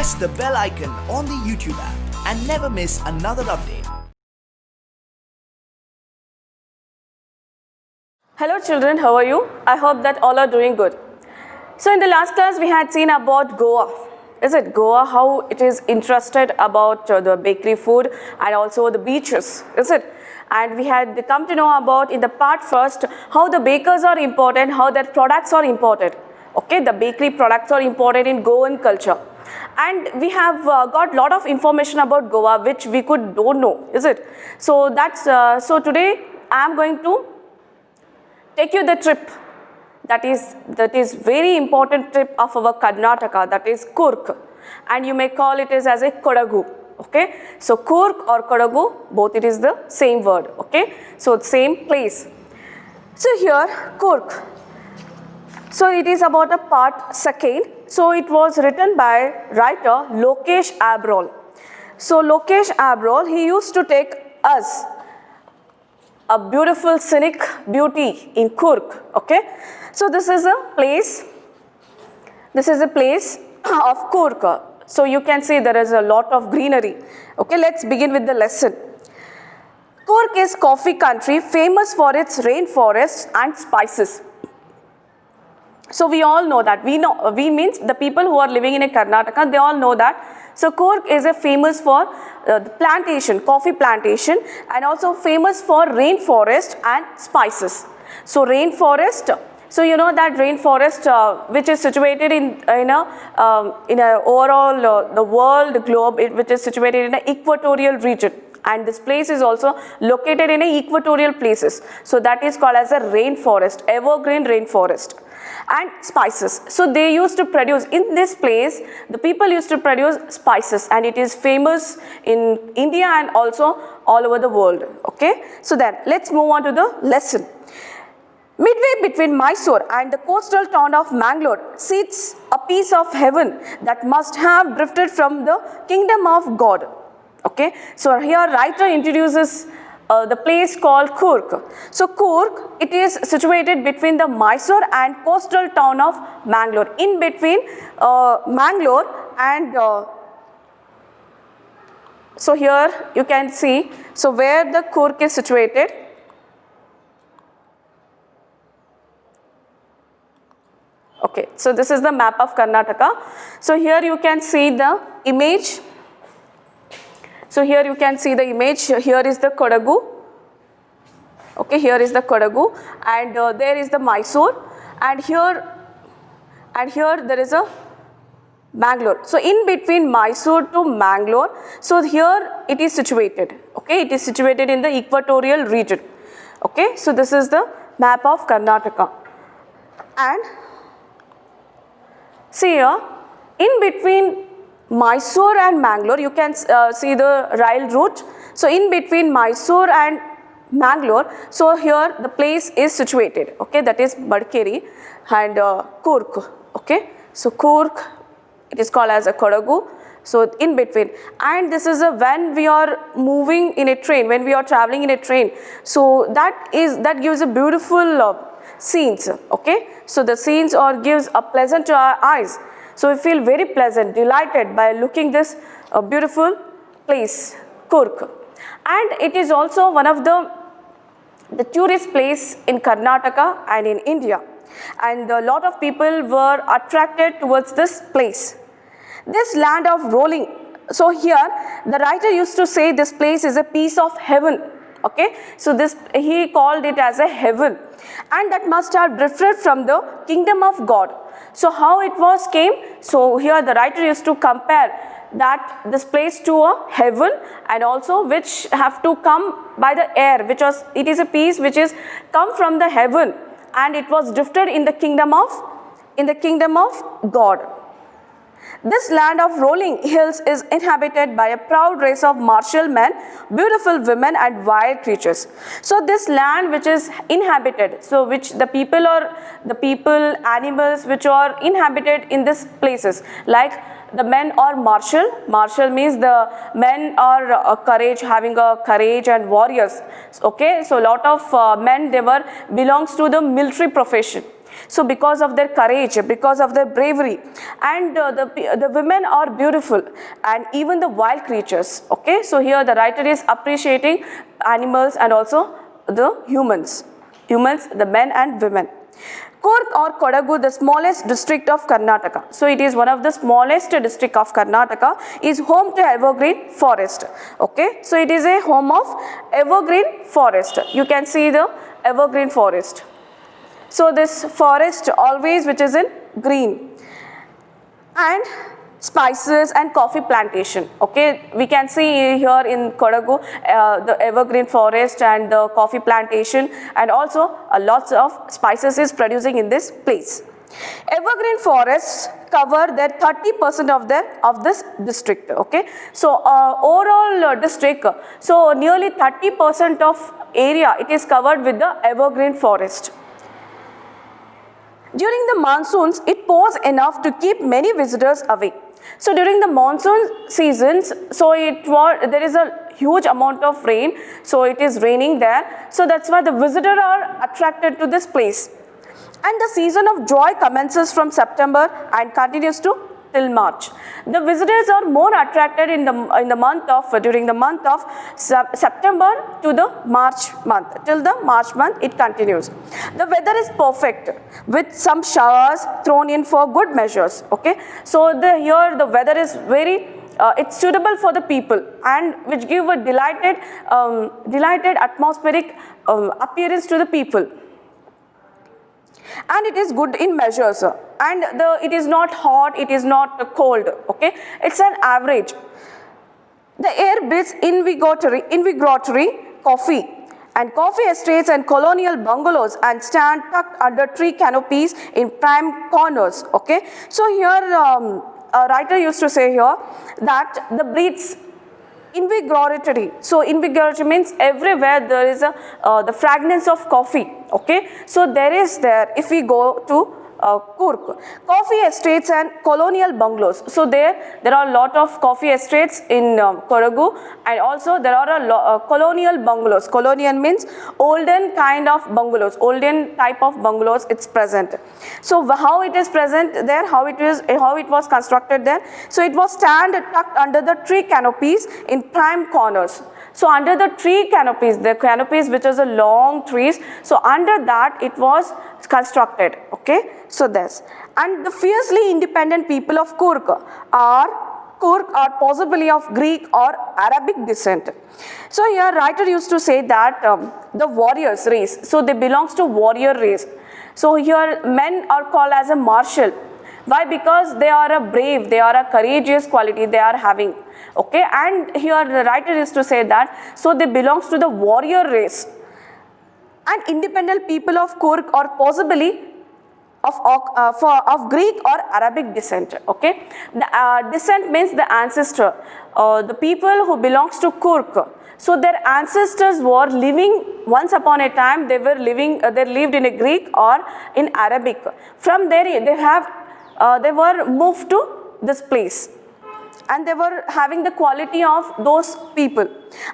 press the bell icon on the YouTube app and never miss another update. Hello children, how are you? I hope that all are doing good. So in the last class we had seen about Goa. Is it Goa, how it is interested about the bakery food and also the beaches, is it? And we had come to know about in the part first how the bakers are important, how their products are imported. Okay, the bakery products are imported in Goan culture. And we have got lot of information about Goa which we don't know, is it? So that's so today I am going to take you the trip that is very important trip of our Karnataka, that is Coorg, and you may call it as a Kodagu. Okay, so Coorg or Kodagu, both it is the same word. Okay, so same place. So here Coorg, so it is about a part second. So it was written by writer Lokesh Abrol. So Lokesh Abrol, he used to take us a beautiful scenic beauty in Coorg. Okay, so this is a place of Coorg. So you can see there is a lot of greenery. Okay, let's begin with the lesson. Coorg is coffee country famous for its rainforests and spices. So we all know that, we means the people who are living in a Karnataka, they all know that. So Coorg is a famous for plantation, coffee plantation, and also famous for rainforest and spices. So rainforest, so you know that rainforest which is situated in a overall the world globe, which is situated in an equatorial region. And this place is also located in a equatorial places. So that is called as a rainforest, evergreen rainforest. And spices. So they used to produce, in this place, the people used to produce spices, and it is famous in India and also all over the world. Okay, so then let's move on to the lesson. Midway between Mysore and the coastal town of Mangalore sits a piece of heaven that must have drifted from the kingdom of God. Okay, so here writer introduces the place called Coorg. So Coorg, it is situated between the Mysore and coastal town of Mangalore. In between Mangalore and so here you can see, so where the Coorg is situated. Okay, so this is the map of Karnataka. So here you can see the image. So here you can see the image. Here is the Kodagu. Okay, here is the Kodagu, and there is the Mysore, and here there is a Mangalore. So in between Mysore to Mangalore, so here it is situated. Okay, it is situated in the equatorial region. Okay, so this is the map of Karnataka, and see here in between Mysore and Mangalore, you can see the rail route. So in between Mysore and Mangalore, so here the place is situated. Okay, that is Madikeri and Coorg. Okay, so Coorg, it is called as a Kodagu. So in between, and this is when we are moving in a train, when we are traveling in a train. So that gives a beautiful scenes. Okay, so the scenes gives a pleasant to our eyes. So we feel very pleasant, delighted by looking this beautiful place, Coorg. And it is also one of the tourist place in Karnataka and in India. And a lot of people were attracted towards this place. This land of rolling. So here the writer used to say this place is a piece of heaven. Okay, so this he called it as a heaven, and that must have drifted from the kingdom of God. So how it came? So here the writer used to compare that this place to a heaven, and also which have to come by the air, it is a piece which is come from the heaven, and it was drifted in the kingdom of God. This land of rolling hills is inhabited by a proud race of martial men, beautiful women and wild creatures. So this land which is inhabited, so which the people, animals which are inhabited in these places, like the men are martial. Martial means the men are having a courage and warriors. Okay, so a lot of men, they belongs to the military profession. So because of their courage, because of their bravery, and the women are beautiful, and even the wild creatures. Okay, so here the writer is appreciating animals and also the humans, the men and women. Coorg or Kodagu, the smallest district of Karnataka. So it is one of the smallest district of Karnataka, is home to evergreen forest. Okay, so it is a home of evergreen forest. You can see the evergreen forest. So this forest always which is in green, and spices and coffee plantation. Okay, we can see here in Kodagu the evergreen forest and the coffee plantation, and also lots of spices is producing in this place. Evergreen forests cover their 30% of this district. Okay, so overall district, so nearly 30% of area it is covered with the evergreen forest. During the monsoons, it pours enough to keep many visitors away. So during the monsoon seasons, so there is a huge amount of rain, so it is raining there. So that's why the visitors are attracted to this place. And the season of joy commences from September and continues till March. The visitors are more attracted during the month of September to the March month. Till the March month it continues. The weather is perfect with some showers thrown in for good measures. Okay, so here the weather is very it's suitable for the people, and which give a delighted atmospheric appearance to the people. And it is good in measures, and it is not hot, it is not cold. Okay, it's an average. The air breathes invigorating coffee and coffee estates and colonial bungalows, and stand tucked under tree canopies in prime corners. Okay, so here a writer used to say here that the breeds invigoratory. So invigoratory means everywhere there is the fragrance of coffee. Okay, so if we go to Coorg, coffee estates and colonial bungalows. So there are a lot of coffee estates in Kodagu, and also there are a colonial bungalows. Colonial means olden kind of bungalows, olden type of bungalows. It's present. So how it is present there, how it was constructed there. So it was tucked under the tree canopies in prime corners. So under the tree canopies, the canopies which is a long trees, so under that it was constructed. Okay, so this, and the fiercely independent people of Coorg are possibly of Greek or Arabic descent. So here writer used to say that the warriors race, so they belongs to warrior race. So here men are called as a martial. Why? Because they are a brave, they are a courageous quality they are having. Okay, and here the writer used to say that, so they belongs to the warrior race. And independent people of Coorg are possibly of Greek or Arabic descent. Okay, the descent means the ancestor. The people who belongs to Coorg, so their ancestors were living once upon a time. They lived in a Greek or in Arabic. From there they were moved to this place, and they were having the quality of those people.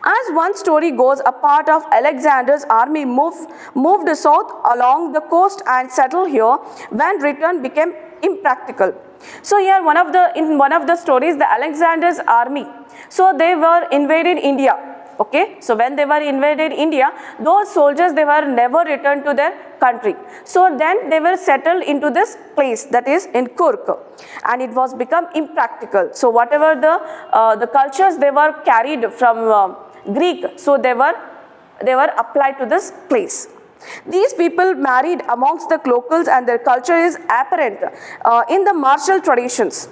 As one story goes, a part of Alexander's army moved south along the coast and settled here when return became impractical. So here in one of the stories, the Alexander's army, so they were invaded India. Okay, so when they were invaded India, those soldiers, they were never returned to their country. So then they were settled into this place, that is in Coorg, and it was become impractical. So whatever the cultures they were carried from Greek, so they were applied to this place. These people married amongst the locals, and their culture is apparent in the martial traditions,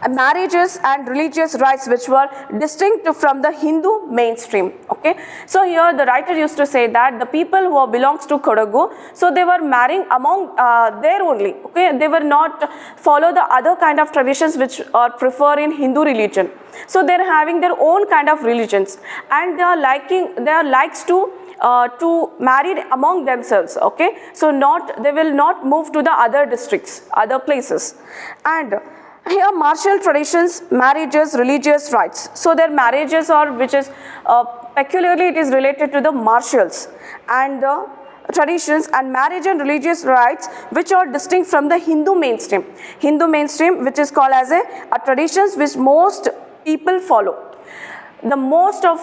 marriages and religious rites which were distinct from the Hindu mainstream. Okay, so here the writer used to say that the people who belongs to Kodagu, so they were marrying among their only. Okay, they were not follow the other kind of traditions which are preferred in Hindu religion. So they are having their own kind of religions, and they are likes to marry among themselves. Okay, so they will not move to the other districts, other places. And here martial traditions, marriages, religious rites. So their marriages are, which is peculiarly it is related to the martials, and traditions and marriage and religious rites which are distinct from the Hindu mainstream. Hindu mainstream, which is called as a traditions which most people follow. The most of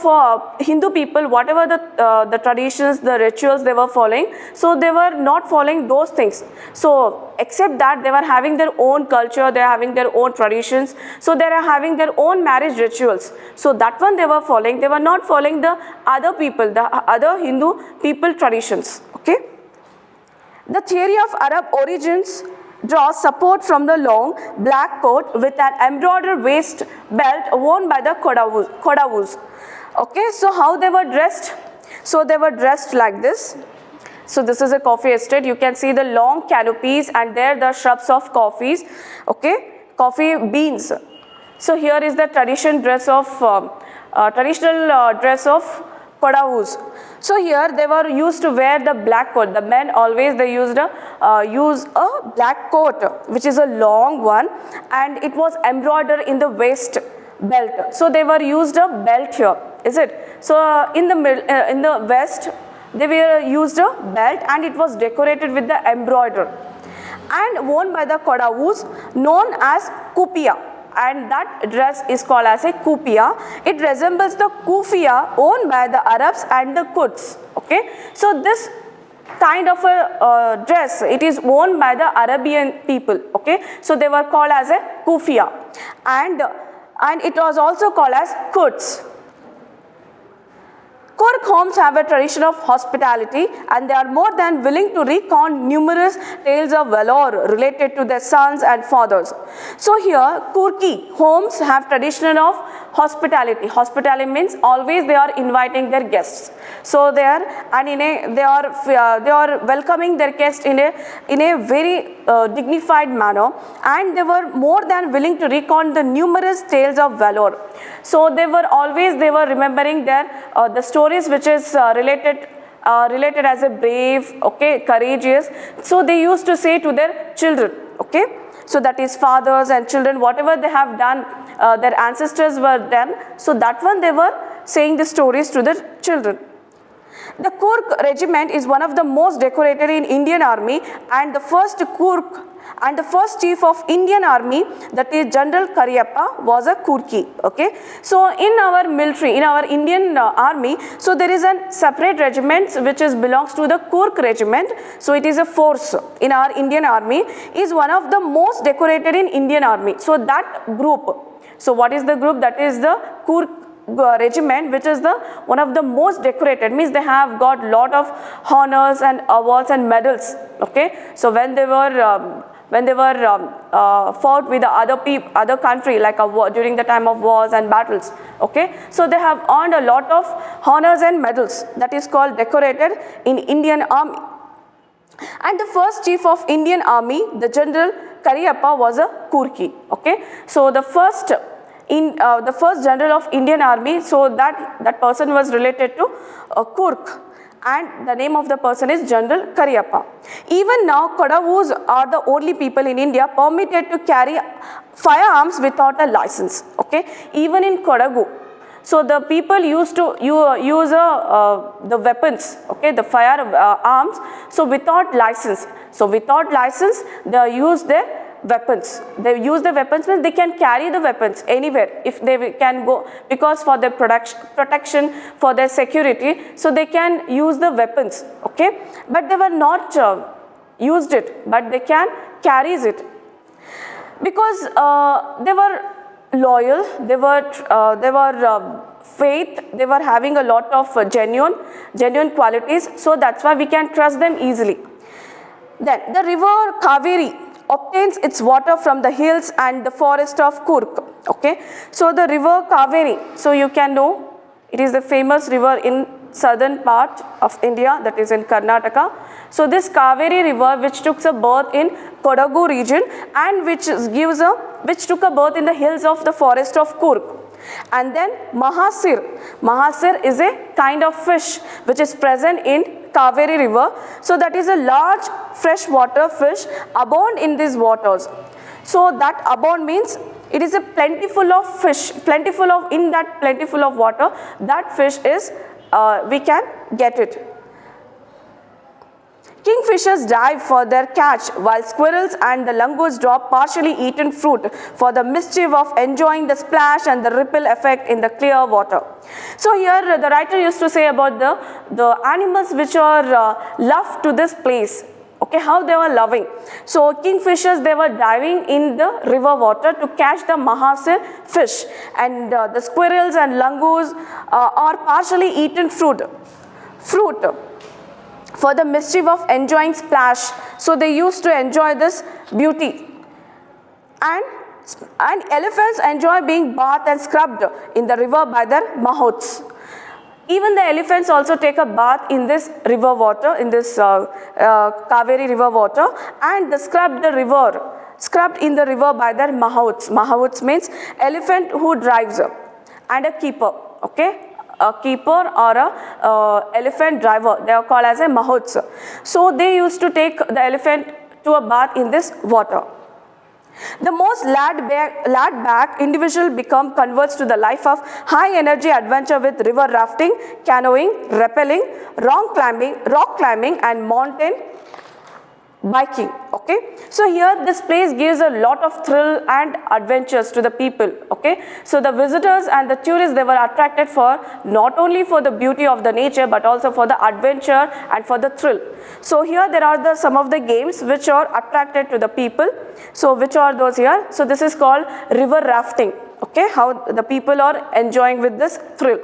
Hindu people, whatever the traditions, the rituals they were following, so they were not following those things. So except that they were having their own culture, they are having their own traditions, so they are having their own marriage rituals. So that one they were following. They were not following the other people, the other Hindu people traditions. Okay. The theory of Arab origins draws support from the long black coat with an embroidered waist belt worn by the Kodavus. Okay, so how they were dressed? So they were dressed like this. So this is a coffee estate. You can see the long canopies and there the shrubs of coffees. Okay, coffee beans. So here is the traditional dress of Kodavus. So here they were used to wear the black coat. The men always they use a black coat, which is a long one, and it was embroidered in the waist belt. So they were used a belt here, is it? So in the west they were used a belt and it was decorated with the embroidery and worn by the Kodavus, known as kupia. And that dress is called as a kupia. It resembles the kufia worn by the Arabs and the Kurds. Okay, so this kind of a dress, it is worn by the Arabian people. Okay, so they were called as a kufia, and it was also called as Kurds. Kurd homes have a tradition of hospitality and they are more than willing to recount numerous tales of valor related to their sons and fathers. So here Kurki homes have tradition of hospitality. Hospitality means always they are inviting their guests. So they are welcoming their guests in a very dignified manner, and they were more than willing to recount the numerous tales of valor. So they were remembering the stories which is related as a brave, okay, courageous. So they used to say to their children, okay, so that is fathers and children, whatever they have done, their ancestors were done. So that one they were saying the stories to the children. The Kurk regiment is one of the most decorated in Indian Army, and the first Kurk and the first chief of Indian Army, that is General Cariappa, was a Kurki. Okay, so in our military, in our Indian Army, so there is a separate regiment which belongs to the Kurk regiment. So it is a force in our Indian Army, is one of the most decorated in Indian Army. So that group, so what is the group? That is the Kurk regiment, which is the one of the most decorated, means they have got lot of honors and awards and medals. Okay, so when they were fought with the other country, like during the time of wars and battles. Okay, so they have earned a lot of honors and medals. That is called decorated in Indian Army. And the first chief of Indian Army, the General Cariappa, was a Kurki. Okay, so the first general of Indian Army, so that person was related to Kurk, and the name of the person is General Cariappa. Even now, Kodavus are the only people in India permitted to carry firearms without a license. Okay, even in Kodagu. So the people used to use the weapons, okay, the firearms, so without license. So without license, they use their weapons. They use the weapons means they can carry the weapons anywhere if they can go, because for their protection, for their security, so they can use the weapons. Okay, but they were not used it, but they can carry it because they were loyal, they were faith, they were having a lot of genuine qualities. So that's why we can trust them easily. Then the river Kaveri obtains its water from the hills and the forest of Kurk. Okay, so the river Kaveri, so you can know it is the famous river in southern part of India, that is in Karnataka. So this Kaveri river, which took a birth in Kodagu region and which took a birth in the hills of the forest of Kurk. And then Mahasir is a kind of fish which is present in Kaveri river. So that is a large freshwater fish abound in these waters. So that abound means it is a plentiful of fish, plentiful of water, that fish is we can get it. Kingfishers dive for their catch, while squirrels and the langurs drop partially eaten fruit for the mischief of enjoying the splash and the ripple effect in the clear water. So here the writer used to say about the animals which are loved to this place. Okay, how they were loving. So kingfishers, they were diving in the river water to catch the maharsil fish, and the squirrels and langurs are partially eaten fruit for the mischief of enjoying splash. So they used to enjoy this beauty. And elephants enjoy being bathed and scrubbed in the river by their mahouts. Even the elephants also take a bath in this river water, in this Kaveri river water, and they scrubbed in the river by their mahouts. Mahouts means elephant who drives and a keeper. Okay, a keeper or a elephant driver, they are called as a mahouts. So they used to take the elephant to a bath in this water. The most laid-back individual converts to the life of high-energy adventure with river rafting, canoeing, rappelling, rock climbing, and mountain biking. Okay, so here this place gives a lot of thrill and adventures to the people. Okay, so the visitors and the tourists, they were attracted for not only for the beauty of the nature but also for the adventure and for the thrill. So here there are some of the games which are attracted to the people. So which are those here? So this is called river rafting. Okay, how the people are enjoying with this thrill.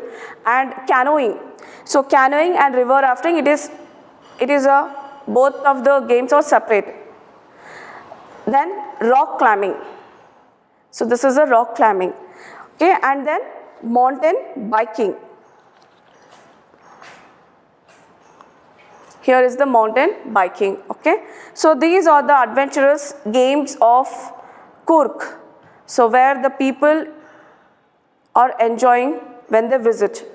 And canoeing. So canoeing and river rafting, it is both of the games are separate. Then rock climbing. So this is a rock climbing. Okay, and then mountain biking. Here is the mountain biking. Okay, so these are the adventurous games of Coorg. So where the people are enjoying when they visit.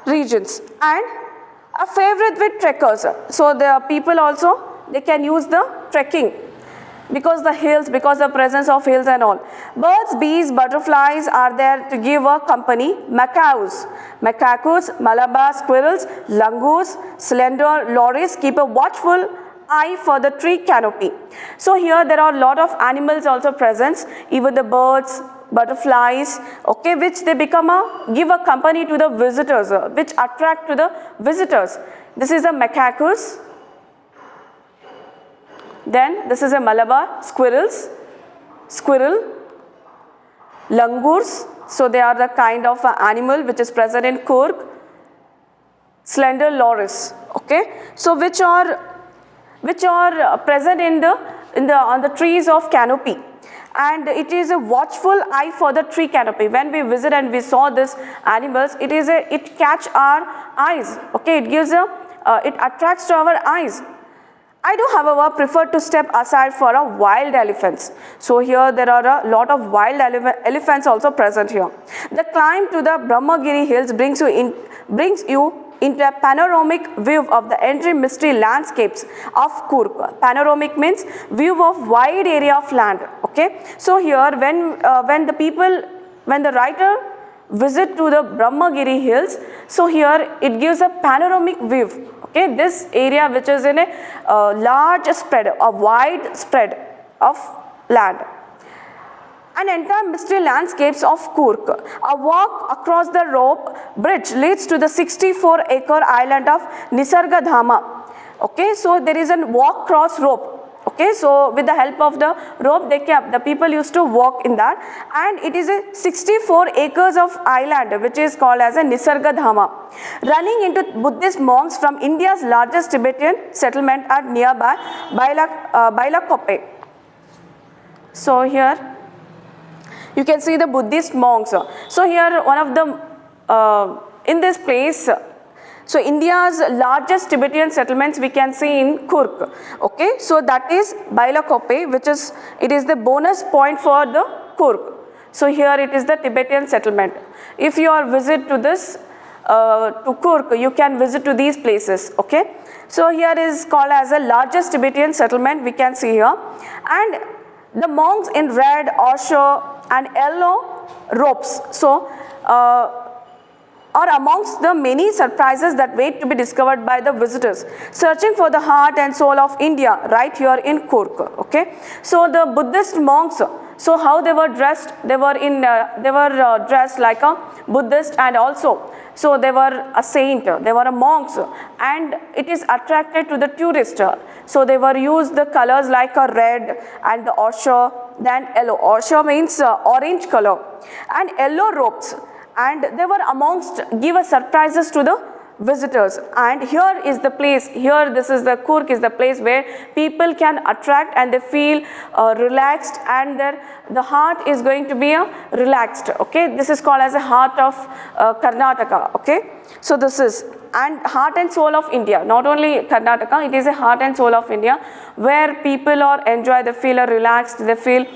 Regions, and a favorite with trekkers. So the people also, they can use the trekking because the hills, because the presence of hills and all. Birds, bees, butterflies are there to give a company. Macaws, Malabar squirrels, langurs, slender lories keep a watchful eye for the tree canopy. So here there are a lot of animals also present, even the birds, butterflies, okay, which they give a company to the visitors, which attract to the visitors. This is a macaques. Then this is a Malabar squirrel, langurs. So they are the kind of animal which is present in Coorg. Slender loris, okay. So which are present on the trees of canopy. And it is a watchful eye for the tree canopy. When we visit and we saw these animals, it catch our eyes. Okay, it attracts to our eyes. I do, however, prefer to step aside for a wild elephants. So here there are a lot of wild elephants also present here. The climb to the Brahmagiri hills brings you into a panoramic view of the entry mystery landscapes of Coorg. Panoramic means view of wide area of land. Okay, so here when the writer visit to the Brahmagiri hills, so here it gives a panoramic view. Okay, this area which is in a large spread, a wide spread of land. An entire mystery landscapes of Coorg. A walk across the rope bridge leads to the 64-acre island of Nisargadhama. Okay, so there is a walk cross rope. Okay, so with the help of the rope, the people used to walk in that, and it is a 64 acres of island which is called as a Nisargadhama, running into Buddhist monks from India's largest Tibetan settlement at nearby Bailakoppe. So here you can see the Buddhist monks. So here one of the in this place. So India's largest Tibetan settlements we can see in Coorg. Okay, so that is Bailakoppe, it is the bonus point for the Coorg. So here it is the Tibetan settlement. If you are visit to this to Coorg, you can visit to these places. Okay, so here is called as the largest Tibetan settlement we can see here, and the monks in red, azure and yellow robes. So are amongst the many surprises that wait to be discovered by the visitors searching for the heart and soul of India right here in Coorg. Okay, so the Buddhist monks, so how they were dressed? They were dressed like a Buddhist, and also so they were a saint, they were a monks, and it is attracted to the tourist. So they were used the colors like a red and the ochre, then yellow. Ochre means orange color, and yellow robes, and they were amongst give a surprises to the visitors. And here is the place, here this is the Coorg is the place where people can attract and they feel relaxed, and the heart is going to be relaxed. Okay, this is called as a heart of Karnataka. Okay, so this is and heart and soul of India, not only Karnataka, it is a heart and soul of India where people are enjoy, they feel relaxed, they feel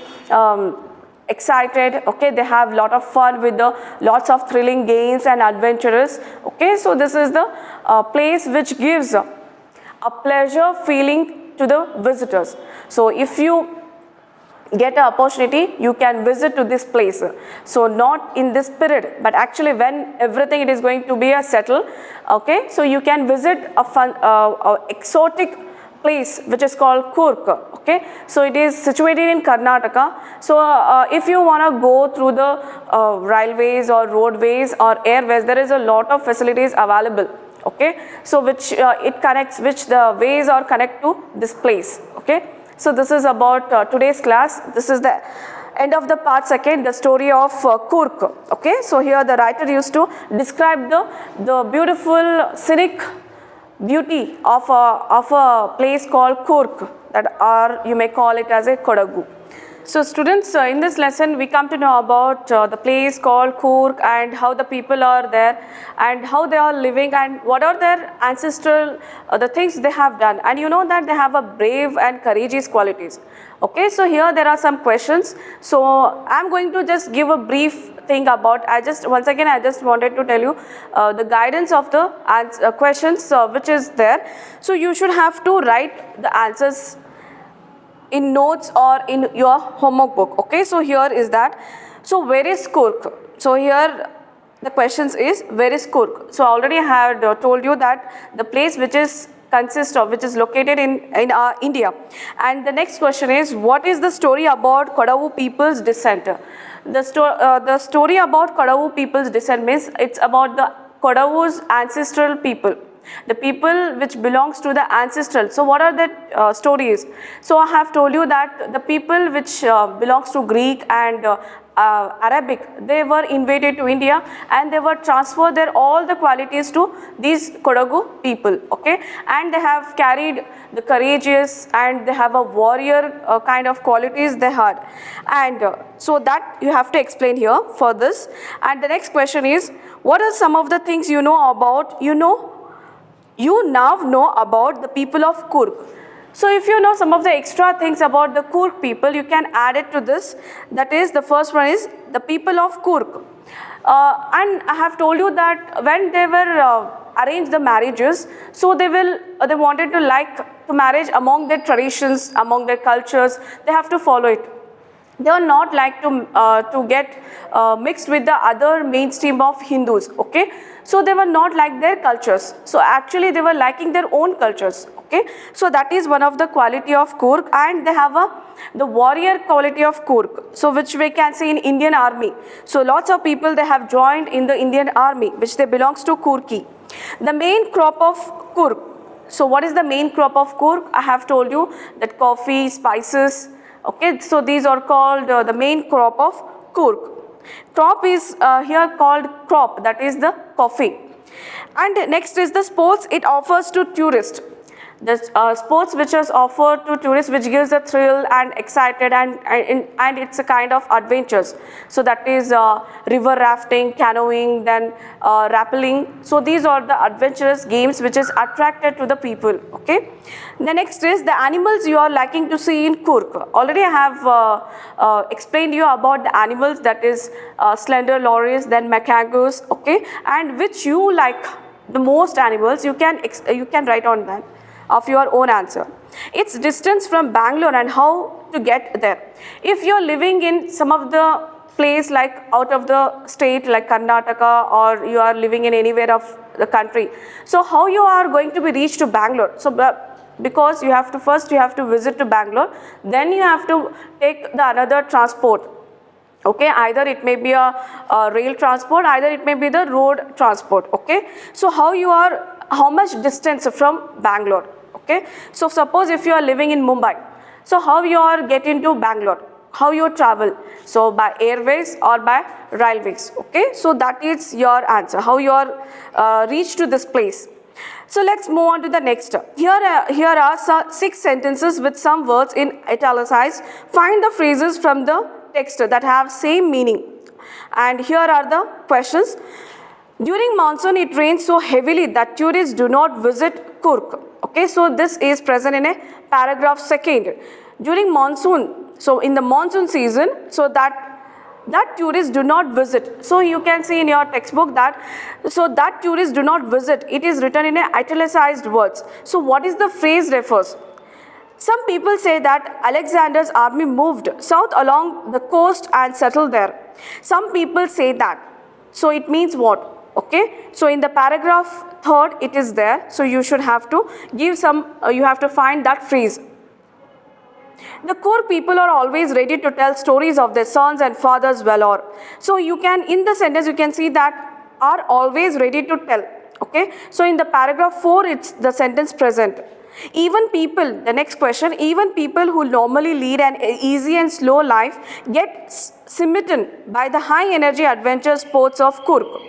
excited. Okay, they have lot of fun with the lots of thrilling games and adventures. Okay, so this is the place which gives a pleasure feeling to the visitors. So if you get an opportunity, you can visit to this place. So not in this period, but actually when everything it is going to be a settle. Okay, so you can visit a fun exotic place which is called Coorg. Okay, so it is situated in Karnataka. So if you want to go through the railways or roadways or airways, there is a lot of facilities available. Okay, so which it connects, which the ways are connect to this place. Okay, so this is about today's class. This is the end of the part second, the story of Coorg. Okay, so here the writer used to describe the beautiful scenic beauty of a place called Coorg, that are, you may call it as a Kodagu. So students, in this lesson we come to know about the place called Coorg and how the people are there and how they are living and what are their ancestral the things they have done, and you know that they have a brave and courageous qualities. Okay, so here there are some questions. So I am going to just give a brief thing about, I just wanted to tell you the guidance of the questions which is there. So you should have to write the answers in notes or in your homework book. Okay, so here is that. So where is Coorg? So here the questions is, where is Coorg? So already I had told you that the place which is located in India. And the next question is, what is the story about Kodavu people's descent? The story about Kodavu people's descent means it's about the Kodavu's ancestral people, the people which belongs to the ancestral. So what are the stories? So I have told you that the people which belongs to Greek and Arabic, they were invaded to India and they were transferred their all the qualities to these Kodagu people. Okay, and they have carried the courageous and they have a warrior kind of qualities they had, and so that you have to explain here for this. And the next question is, what are some of the things you know about, you now know about the people of Coorg? So if you know some of the extra things about the Coorg people, you can add it to this. That is, the first one is the people of Coorg. And I have told you that when they were arranged the marriages, so they wanted to like to marriage among their traditions, among their cultures, they have to follow it. They are not like to get mixed with the other mainstream of Hindus. Okay, so they were not like their cultures. So actually they were liking their own cultures. Okay, so that is one of the quality of Coorg, and they have the warrior quality of Coorg. So which we can see in Indian army. So lots of people they have joined in the Indian army, which they belongs to Coorgi. The main crop of Coorg. So what is the main crop of Coorg? I have told you that coffee, spices. Okay, so these are called the main crop of Coorg. Crop is here called crop, that is the coffee. And next is the sports it offers to tourists. The sports which is offered to tourists, which gives a thrill and excited and it's a kind of adventures. So that is river rafting, canoeing, then rappelling. So these are the adventurous games which is attracted to the people. Okay. The next is the animals you are liking to see in Coorg. Already I have explained you about the animals, that is slender lories, then macangos. Okay, and which you like the most animals, you can write on that of your own answer. Its distance from Bangalore and how to get there. If you are living in some of the place like out of the state like Karnataka, or you are living in anywhere of the country. So how you are going to be reached to Bangalore? So because you have to visit to Bangalore, then you have to take the another transport. Okay, either it may be a rail transport, either it may be the road transport. Okay, so how much distance from Bangalore? Okay, so suppose if you are living in Mumbai, so how you are getting to Bangalore? How you travel? So by airways or by railways. Okay, so that is your answer, how you are reached to this place. So let's move on to the next. Here are 6 sentences with some words in italicized. Find the phrases from the text that have same meaning. And here are the questions. During monsoon, it rains so heavily that tourists do not visit Coorg. Okay, so this is present in a paragraph 2nd. During monsoon, so in the monsoon season, so that tourists do not visit. So you can see in your textbook that, so that tourists do not visit, it is written in a italicized words. So what is the phrase refers? Some people say that Alexander's army moved south along the coast and settled there. Some people say that. So it means what? Okay, so in the paragraph 3rd it is there. So you should have to give some, you have to find that phrase. The Coorg people are always ready to tell stories of their sons and fathers' valor. So you can, in the sentence you can see that are always ready to tell. Okay, so in the paragraph 4 it's the sentence present. Even people, the next question, even people who normally lead an easy and slow life get smitten by the high energy adventure sports of Coorg.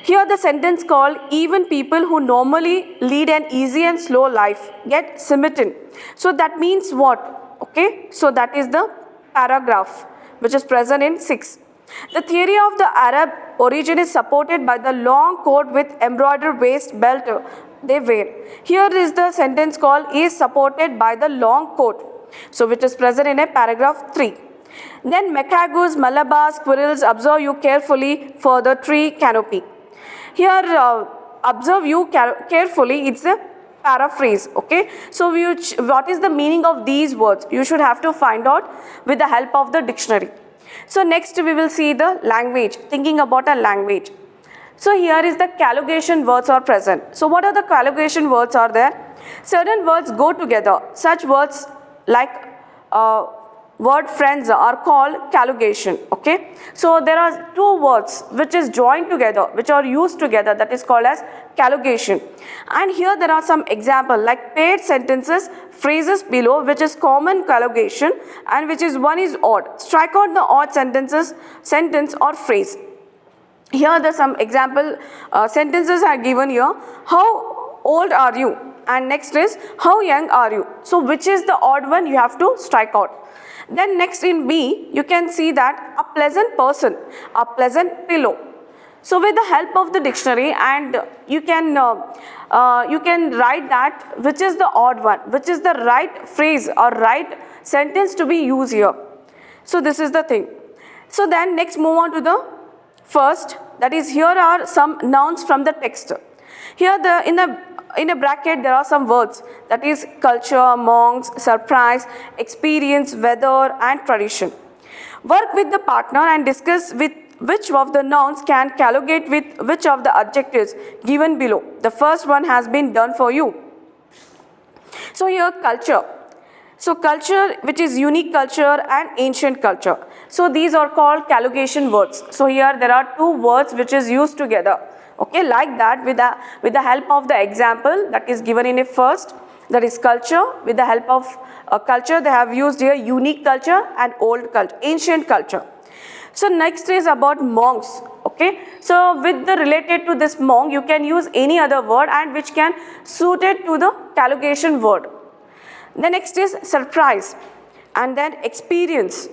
Here the sentence called even people who normally lead an easy and slow life get smitten. So that means what? Okay, so that is the paragraph which is present in 6. The theory of the Arab origin is supported by the long coat with embroidered waist belt they wear. Here is the sentence called is supported by the long coat, so which is present in a paragraph 3. Then macaques, Malabar squirrels observe you carefully for the tree canopy. Here observe you carefully, it's a paraphrase. Okay, so what is the meaning of these words? You should have to find out with the help of the dictionary. So next we will see the language, thinking about a language. So here is the collocation words are present. So what are the collocation words are there? Certain words go together. Such words like word friends are called collocation. Okay, so there are 2 words which is joined together, which are used together, that is called as collocation. And here there are some examples like paired sentences, phrases below which is common collocation and which is one is odd. Strike out the odd sentence or phrase. Here the some example sentences are given here. How old are you? And next is how young are you? So which is the odd one, you have to strike out. Then next in B, you can see that a pleasant person, a pleasant pillow. So with the help of the dictionary, and you can write that which is the odd one, which is the right phrase or right sentence to be used here. So this is the thing. So then next move on to the first, that is here are some nouns from the text. Here in a bracket there are some words, that is culture, monks, surprise, experience, weather and tradition. Work with the partner and discuss with which of the nouns can collocate with which of the adjectives given below. The first one has been done for you. So here culture. So culture, which is unique culture and ancient culture. So these are called collocation words. So here there are 2 words which is used together. Okay, like that with the help of the example that is given in a first, that is culture. With the help of culture they have used here unique culture and old culture, ancient culture. So next is about monks. Okay, so with the related to this monk you can use any other word and which can suit it to the collocation word. The next is surprise, and then experience,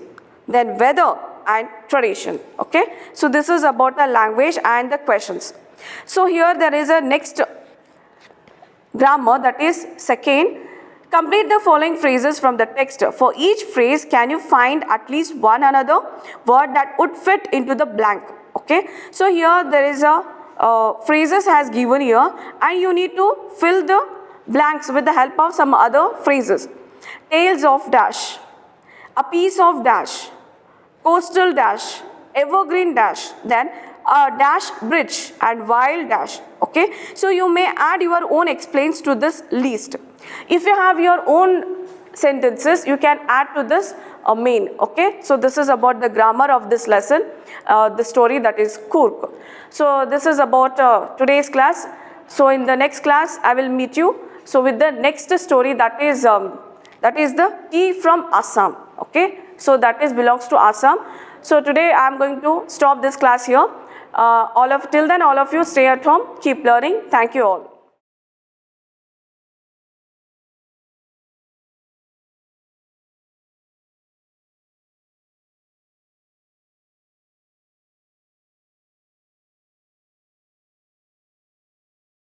then weather and tradition. Okay, so this is about the language and the questions. So here there is a next grammar, that is second. Complete the following phrases from the text. For each phrase can you find at least one another word that would fit into the blank. Okay, so here there is a phrases has given here and you need to fill the blanks with the help of some other phrases. Tales of dash, a piece of dash, coastal dash, evergreen dash, then dash bridge and wild dash. Okay, so you may add your own explains to this list. If you have your own sentences, you can add to this main. Okay, so this is about the grammar of this lesson, the story that is Kurk. So this is about today's class. So in the next class I will meet you so with the next story, that is the tea from Assam. Okay, so that is belongs to Assam. So today I am going to stop this class here. Till then all of you stay at home, keep learning. Thank you all.